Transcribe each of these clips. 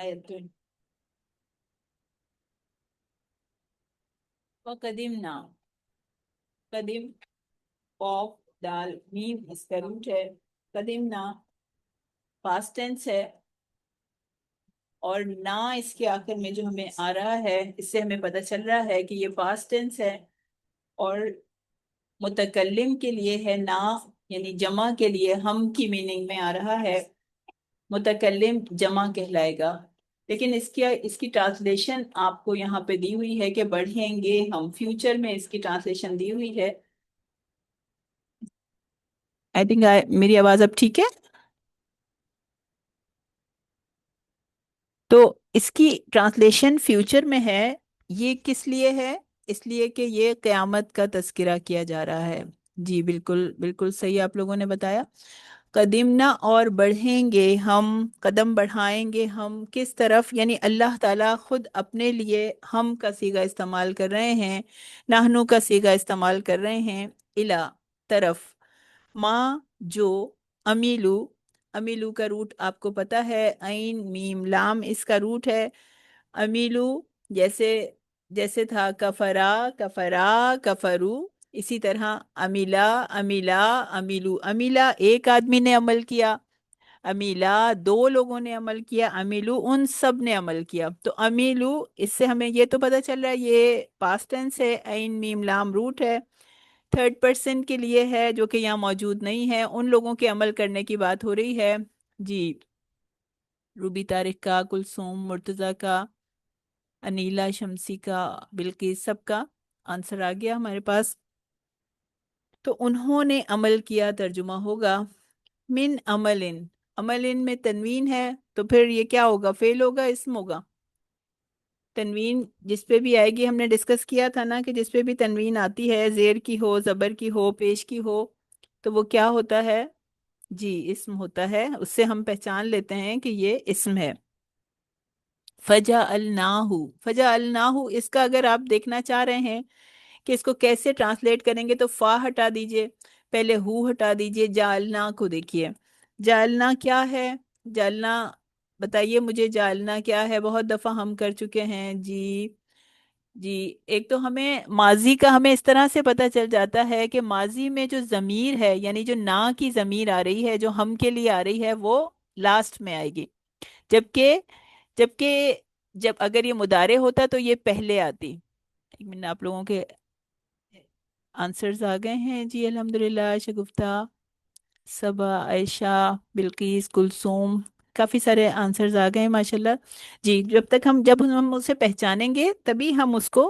آیت 20 وقدمنا، قدیم قاف دال میم اس کا روٹ ہے. قدمنا پاسٹ ٹینس ہے، اور نہ اس کے آخر میں جو ہمیں آ رہا ہے اس سے ہمیں پتہ چل رہا ہے کہ یہ پاسٹ ٹینس ہے، اور متکلم کے لیے ہے نا، یعنی جمع کے لیے ہم کی میننگ میں آ رہا ہے. متکلم جمع کہلائے گا. لیکن اس کی ٹرانسلیشن آپ کو یہاں پہ دی ہوئی ہے کہ بڑھیں گے ہم، فیوچر میں اس کی ٹرانسلیشن دی ہوئی ہے. آئی تھنک میری آواز اب ٹھیک ہے. تو اس کی ٹرانسلیشن فیوچر میں ہے. یہ کس لیے ہے؟ اس لیے کہ یہ قیامت کا تذکرہ کیا جا رہا ہے. جی بالکل بالکل صحیح آپ لوگوں نے بتایا. قدمنا اور بڑھیں گے ہم، قدم بڑھائیں گے ہم کس طرف؟ یعنی اللہ تعالیٰ خود اپنے لیے ہم کا صیغہ استعمال کر رہے ہیں، نحنو کا صیغہ استعمال کر رہے ہیں. الا طرف، ماں جو، امیلو، امیلو کا روٹ آپ کو پتا ہے، عین میم لام اس کا روٹ ہے. امیلو جیسے جیسے تھا کفرا کفرا کفرو، اسی طرح امیلا امیلا امیلو. امیلا ایک آدمی نے عمل کیا، امیلا دو لوگوں نے عمل کیا، امیلو ان سب نے عمل کیا. تو امیلو اس سے ہمیں یہ تو پتہ چل رہا ہے یہ پاسٹ ٹینس ہے، عین میم لام روٹ ہے. تھرڈ پرسن کے لیے ہے جو کہ یہاں موجود نہیں ہے، ان لوگوں کے عمل کرنے کی بات ہو رہی ہے. جی روبی طارق کا، کلثوم مرتضی کا، انیلا شمسی کا، بلقیس، سب کا آنسر آ گیا ہمارے پاس. تو انہوں نے عمل کیا ترجمہ ہوگا من عملن. عملن میں تنوین ہے تو پھر یہ کیا ہوگا؟ فعل ہوگا، اسم ہوگا. تنوین جس پہ بھی آئے گی، ہم نے ڈسکس کیا تھا نا کہ جس پہ بھی تنوین آتی ہے، زیر کی ہو، زبر کی ہو، پیش کی ہو، تو وہ کیا ہوتا ہے؟ جی اسم ہوتا ہے. اس سے ہم پہچان لیتے ہیں کہ یہ اسم ہے. فجعلناہ، فجعلناہ اس کا اگر آپ دیکھنا چاہ رہے ہیں کہ اس کو کیسے ٹرانسلیٹ کریں گے تو فا ہٹا دیجئے، پہلے ہو ہٹا دیجئے، جعلنا کو دیکھیے. جعلنا کیا ہے؟ جعلنا بتائیے مجھے، جعلنا کیا ہے؟ بہت دفعہ ہم کر چکے ہیں. جی جی ایک تو ہمیں ماضی کا ہمیں اس طرح سے پتہ چل جاتا ہے کہ ماضی میں جو ضمیر ہے، یعنی جو نا کی ضمیر آ رہی ہے، جو ہم کے لیے آ رہی ہے، وہ لاسٹ میں آئے گی. جبکہ جبکہ جب اگر یہ مضارع ہوتا تو یہ پہلے آتی. ایک منٹ، آپ لوگوں کے آنسرز آ گئے ہیں. جی الحمدللہ، شگفتہ، صبا، عائشہ، بلقیس، کلثوم، کافی سارے آنسرز آ گئے ہیں ماشاءاللہ. جی جب ہم اسے پہچانیں گے تبھی ہم اس کو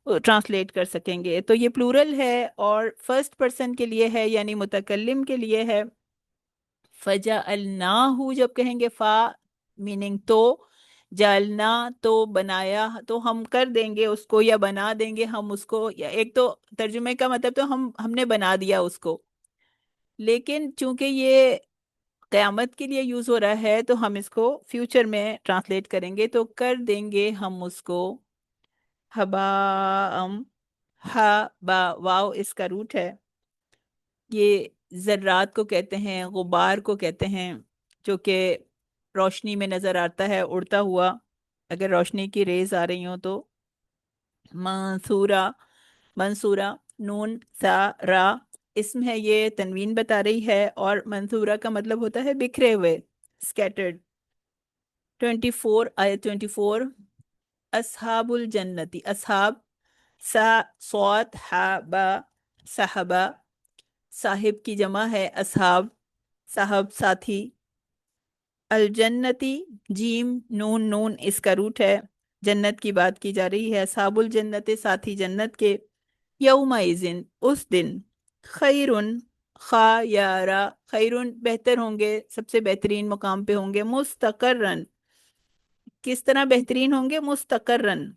ٹرانسلیٹ کر سکیں گے. تو یہ پلورل ہے اور فرسٹ پرسن کے لیے ہے، یعنی متکلم کے لیے ہے. فجعلناہ جب کہیں گے، فا میننگ تو، جالنا تو بنایا، تو ہم کر دیں گے اس کو یا بنا دیں گے ہم اس کو. یا ایک تو ترجمے کا مطلب تو ہم نے بنا دیا اس کو، لیکن چونکہ یہ قیامت کے لیے یوز ہو رہا ہے تو ہم اس کو فیوچر میں ٹرانسلیٹ کریں گے. تو کر دیں گے ہم اس کو ہبا ہا با، واو اس کا روٹ ہے. یہ ذرات کو کہتے ہیں، غبار کو کہتے ہیں، جو کہ روشنی میں نظر آتا ہے اڑتا ہوا، اگر روشنی کی ریز آ رہی ہوں تو. منصورہ، منصورہ، نون سا را اسم ہے، یہ تنوین بتا رہی ہے، اور منصورہ کا مطلب ہوتا ہے بکھرے ہوئے، scattered. 24 آیت 24. اصحاب الجنتی، اصحاب سا صوت ہا با، صحبہ صاحب کی جمع ہے، اصحاب صاحب ساتھی. الجنتی جیم نون نون اس کا روٹ ہے، جنت کی بات کی جا رہی ہے. اصحاب الجنت ساتھی جنت کے. یومئذن اس دن، خیرن خا یا را، خیرن بہتر ہوں گے، سب سے بہترین مقام پہ ہوں گے. مستقرن کس طرح بہترین ہوں گے؟ مستقرن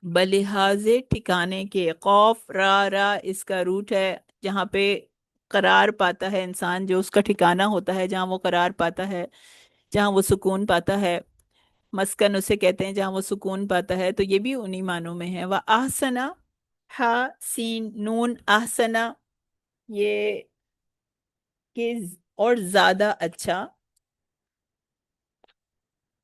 بلحاظ ٹھکانے کے. قوف را را اس کا روٹ ہے، جہاں پہ قرار پاتا ہے انسان، جو اس کا ٹھکانہ ہوتا ہے، جہاں وہ قرار پاتا ہے، جہاں وہ سکون پاتا ہے. مسکن اسے کہتے ہیں جہاں وہ سکون پاتا ہے. تو یہ بھی انہی معنوں میں ہے. وَأَحْسَنَ ہا سین نون احسنا، یہ کہ اور زیادہ اچھا.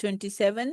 27,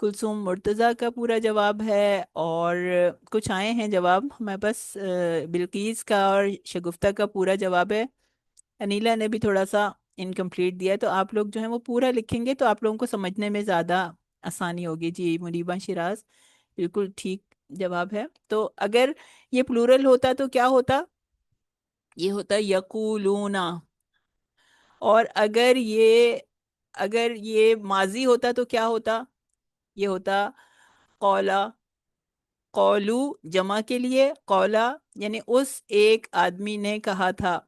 کلثوم مرتضیٰ کا پورا جواب ہے، اور کچھ آئے ہیں جواب ہمارے پاس، بلقیس کا اور شگفتہ کا پورا جواب ہے۔ انیلا نے بھی تھوڑا سا انکمپلیٹ دیا ہے، تو آپ لوگ جو ہیں وہ پورا لکھیں گے تو آپ لوگوں کو سمجھنے میں زیادہ آسانی ہوگی۔ جی منیبہ شیراز بالکل ٹھیک جواب ہے۔ تو اگر یہ پلورل ہوتا تو کیا ہوتا؟ یہ ہوتا یقولون، اور اگر یہ ماضی ہوتا تو کیا ہوتا؟ یہ ہوتا قولا، قولو جمع کے لیے، قولا یعنی اس ایک آدمی نے کہا تھا،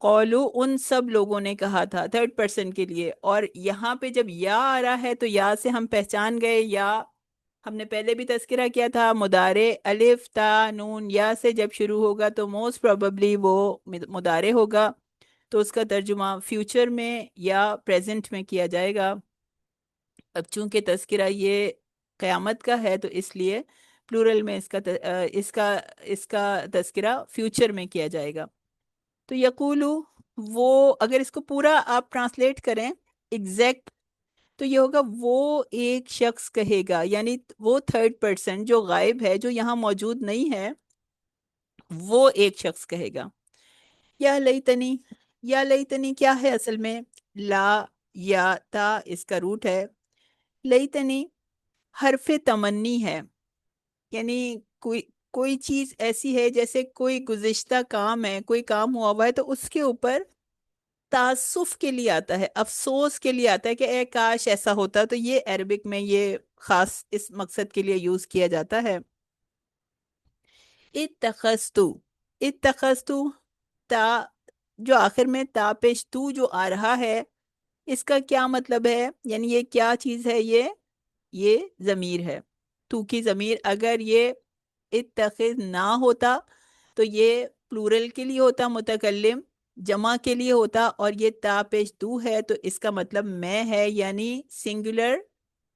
قولو ان سب لوگوں نے کہا تھا، تھرڈ پرسن کے لیے۔ اور یہاں پہ جب یا آ رہا ہے تو یا سے ہم پہچان گئے، یا ہم نے پہلے بھی تذکرہ کیا تھا، مضارع الف تا نون یا سے جب شروع ہوگا تو موسٹ پروبیبلی وہ مضارع ہوگا، تو اس کا ترجمہ فیوچر میں یا پریزنٹ میں کیا جائے گا۔ اب چونکہ تذکرہ یہ قیامت کا ہے تو اس لیے پلورل میں اس کا تذکرہ فیوچر میں کیا جائے گا۔ تو یقولو، وہ اگر اس کو پورا آپ ٹرانسلیٹ کریں ایگزیکٹ، تو یہ ہوگا وہ ایک شخص کہے گا، یعنی وہ تھرڈ پرسن جو غائب ہے، جو یہاں موجود نہیں ہے، وہ ایک شخص کہے گا۔ یا لیتنی، یا لیتنی کیا ہے اصل میں؟ لا یا تا اس کا روٹ ہے۔ لیتنی حرف تمنی ہے، یعنی کوئی چیز ایسی ہے جیسے کوئی گزشتہ کام ہے، کوئی کام ہوا ہوا ہے تو اس کے اوپر تاسف کے لیے آتا ہے، افسوس کے لیے آتا ہے کہ اے کاش ایسا ہوتا، تو یہ عربک میں یہ خاص اس مقصد کے لیے یوز کیا جاتا ہے۔ اتخذتو، اتخذتو، تا جو آخر میں تا پیش تو جو آ رہا ہے، اس کا کیا مطلب ہے؟ یعنی یہ کیا چیز ہے؟ یہ ضمیر ہے، تو کی ضمیر۔ اگر یہ اتخذ نہ ہوتا تو یہ پلورل کے لیے ہوتا، متکلم جمع کے لیے ہوتا، اور یہ تا پیش دو ہے تو اس کا مطلب میں ہے، یعنی سنگولر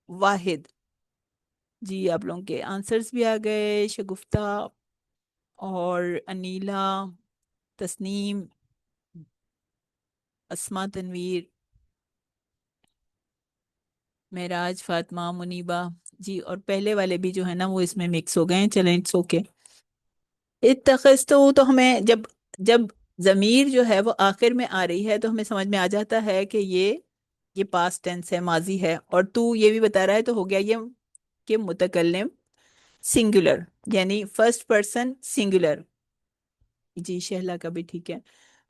واحد۔ جی آپ لوگوں کے آنسرز بھی آ گئے، شگفتہ اور انیلا، تسنیم، اسما، تنویر، معراج، فاطمہ، منیبہ۔ جی اور پہلے والے بھی جو ہے نا وہ اس میں مکس ہو گئے ہیں، چلیں اٹس اوکے۔ اتخذتو تو ہمیں جب ضمیر جو ہے وہ آخر میں آ رہی ہے تو ہمیں سمجھ میں آ جاتا ہے کہ یہ پاسٹ ٹینس ہے، ماضی ہے، اور تو یہ بھی بتا رہا ہے تو ہو گیا یہ کہ متکلم سنگولر، یعنی فرسٹ پرسن سنگولر۔ جی شہلا کا بھی ٹھیک ہے۔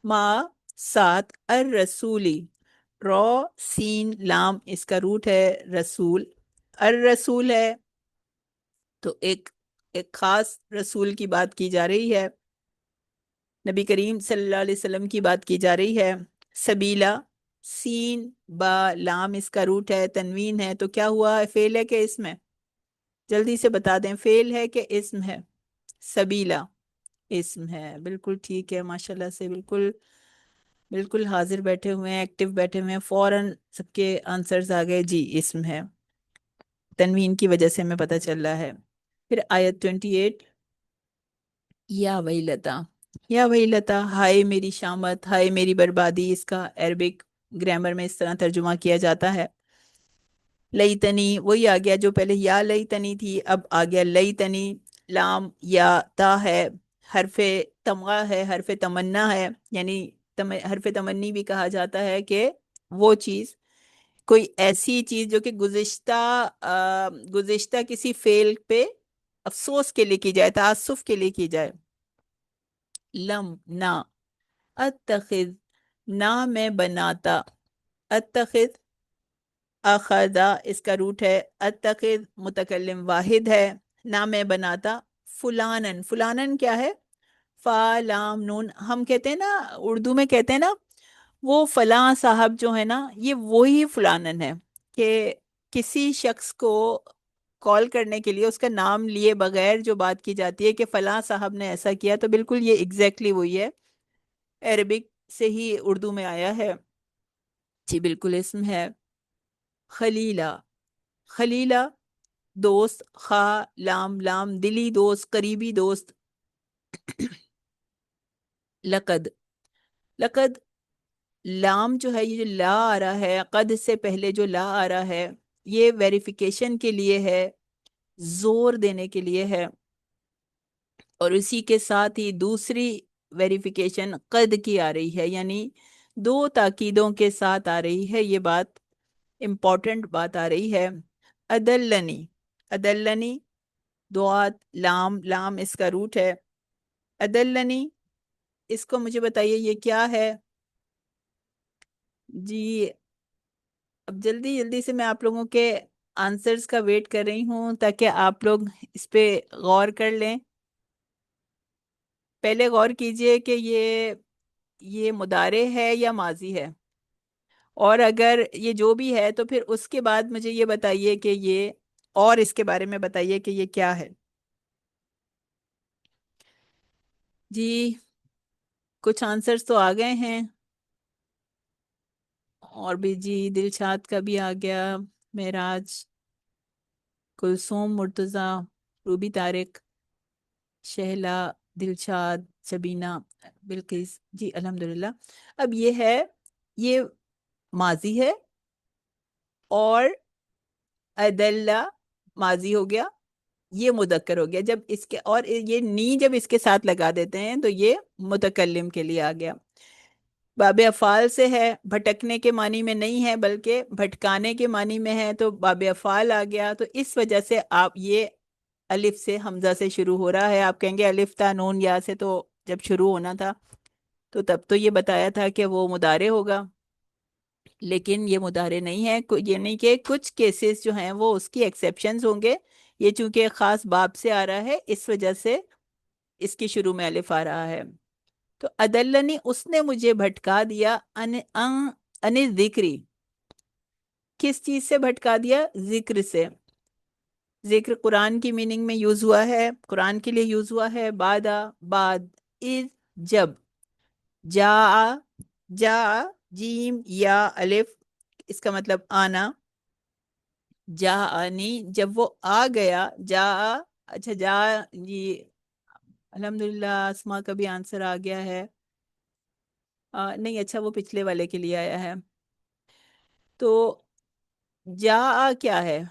ما ساتھ الرسولی، رو سین لام اس کا روٹ ہے رسول، الرسول ہے تو ایک خاص رسول کی بات کی جا رہی ہے، نبی کریم صلی اللہ علیہ وسلم کی بات کی جا رہی ہے۔ سبیلا، سین با لام اس کا روٹ ہے، تنوین ہے، تو کیا ہوا؟ فعل ہے کہ اسم ہے؟ جلدی سے بتا دیں، فعل ہے کہ اسم ہے؟ سبیلا اسم ہے، بالکل ٹھیک ہے، ماشاءاللہ سے بالکل بالکل حاضر بیٹھے ہوئے ہیں، ایکٹیو بیٹھے ہوئے ہیں، فوراً سب کے آنسرز آ گئے۔ جی اسم ہے، تنوین کی وجہ سے ہمیں پتہ چل رہا ہے۔ پھر آیت 28، یا ویلتا، یا ویلتا، ہائے میری شامت، ہائے میری بربادی، اس کا عربک گرامر میں اس طرح ترجمہ کیا جاتا ہے۔ لیتنی وہی آ گیا جو پہلے یا لیتنی تھی، اب آ گیا لیتنی، لام یا تا ہے، حرف تمغہ ہے، حرف تمنا ہے، یعنی حرف تمنی بھی کہا جاتا ہے کہ وہ چیز، کوئی ایسی چیز جو کہ گزشتہ کسی فعل پہ افسوس کے لیے کی جائے، تعاسف کے لیے کی جائے۔ لم نہ، اتخذ نہ میں بناتا، اتخذ اخذا اس کا روٹ ہے، اتخذ متکلم واحد ہے، نہ میں بناتا، فلانن، فلانن کیا ہے؟ فا لام نون، ہم کہتے ہیں نا اردو میں کہتے ہیں نا وہ فلاں صاحب جو ہے نا، یہ وہی فلانن ہے، کہ کسی شخص کو کال کرنے کے لیے اس کا نام لیے بغیر جو بات کی جاتی ہے کہ فلاں صاحب نے ایسا کیا، تو بالکل یہ ایگزیکٹلی وہی ہے، عربک سے ہی اردو میں آیا ہے۔ جی بالکل اسم ہے۔ خلیلہ، خلیلہ دوست، خا لام لام دلی دوست، قریبی دوست۔ لقد، لقد لام جو ہے، یہ جو لا آ رہا ہے، قد سے پہلے جو لا آ رہا ہے، یہ ویریفیکیشن کے لیے ہے، زور دینے کے لیے ہے، اور اسی کے ساتھ ہی دوسری ویریفیکیشن قد کی آ رہی ہے، یعنی دو تاکیدوں کے ساتھ آ رہی ہے یہ بات، امپورٹنٹ بات آ رہی ہے۔ ادلنی، ادلنی، دعات لام، لام اس کا روٹ ہے۔ ادلنی، اس کو مجھے بتائیے یہ کیا ہے جی؟ اب جلدی جلدی سے میں آپ لوگوں کے آنسرز کا ویٹ کر رہی ہوں تاکہ آپ لوگ اس پہ غور کر لیں۔ پہلے غور کیجئے کہ یہ مضارع ہے یا ماضی ہے، اور اگر یہ جو بھی ہے تو پھر اس کے بعد مجھے یہ بتائیے کہ یہ، اور اس کے بارے میں بتائیے کہ یہ کیا ہے جی۔ کچھ آنسرز تو آ گئے ہیں، اور بھی جی، دلشاد کا بھی آ گیا، معراج، کلثوم، مرتضی، روبی طارق، شہلا، دلشاد، شبینہ، بلقیس، جی الحمدللہ۔ اب یہ ہے، یہ ماضی ہے، اور ادلہ ماضی ہو گیا، یہ مذکر ہو گیا جب اس کے، اور یہ نی جب اس کے ساتھ لگا دیتے ہیں تو یہ متکلم کے لیے آ گیا۔ باب افعال سے ہے، بھٹکنے کے معنی میں نہیں ہے بلکہ بھٹکانے کے معنی میں ہے، تو باب افعال آ گیا، تو اس وجہ سے آپ یہ الف سے، حمزہ سے شروع ہو رہا ہے۔ آپ کہیں گے الف تا نون یا سے تو جب شروع ہونا تھا تو تب تو یہ بتایا تھا کہ وہ مضارع ہوگا، لیکن یہ مضارع نہیں ہے، یعنی کہ کچھ کیسز جو ہیں وہ اس کی ایکسیپشنز ہوں گے۔ یہ چونکہ خاص باب سے آ رہا ہے اس وجہ سے اس کی شروع میں الف آ رہا ہے۔ تو ادلنی، اس نے مجھے بھٹکا دیا، ان ذکری، کس چیز سے بھٹکا دیا؟ ذکر سے۔ ذکر قرآن کی میننگ میں یوز ہوا ہے، قرآن کے لیے یوز ہوا ہے، بعدا، بعد، اذ، جب، جا، جا، جیم یا الف، اس کا مطلب آنا، جا آنی، جب وہ آ گیا، جا، اچھا جا، جی الحمدللہ اسما کا بھی آنسر آ گیا ہے۔ نہیں، اچھا وہ پچھلے والے کے لیے آیا ہے، تو جا کیا ہے؟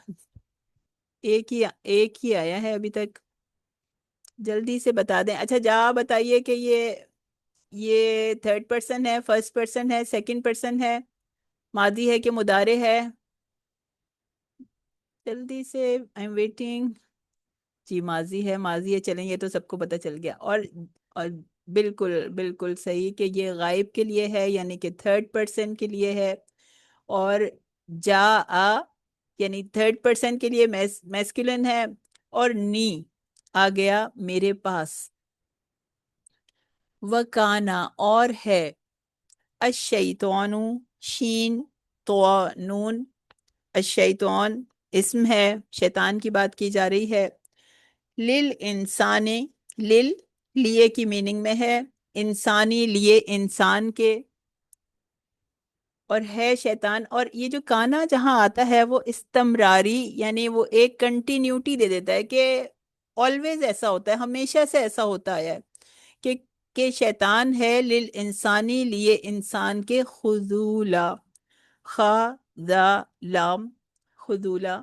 ایک ہی آیا ہے ابھی تک، جلدی سے بتا دیں۔ اچھا جا بتائیے کہ یہ تھرڈ پرسن ہے، فرسٹ پرسن ہے، سیکنڈ پرسن ہے، ماضی ہے کہ مضارع ہے؟ جلدی سے، آئی ایم ویٹنگ جی۔ ماضی ہے، ماضی ہے، چلیں یہ تو سب کو پتہ چل گیا، اور بالکل بالکل صحیح کہ یہ غائب کے لیے ہے، یعنی کہ تھرڈ پرسن کے لیے ہے، اور جا یعنی تھرڈ پرسن کے لیے میسکولن ہے، اور نی آ گیا میرے پاس، وکانا اور ہے، الشیطان، شین تو نون، الشیطان اسم ہے، شیطان کی بات کی جا رہی ہے، لل انسانی، لل لیے کی میننگ میں ہے، انسانی لیے انسان کے، اور ہے شیطان، اور یہ جو کانا جہاں آتا ہے وہ استمراری، یعنی وہ ایک کنٹینیوٹی دے دیتا ہے کہ آلویز ایسا ہوتا ہے، ہمیشہ سے ایسا ہوتا ہے کہ شیطان ہے لل انسانی لیے انسان کے، خذولا، خا ذا لام، خذولا،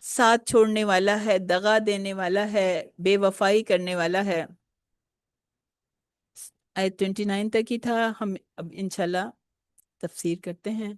ساتھ چھوڑنے والا ہے، دغا دینے والا ہے، بے وفائی کرنے والا ہے۔ آیت 29 تک ہی تھا، ہم اب انشاءاللہ تفسیر کرتے ہیں۔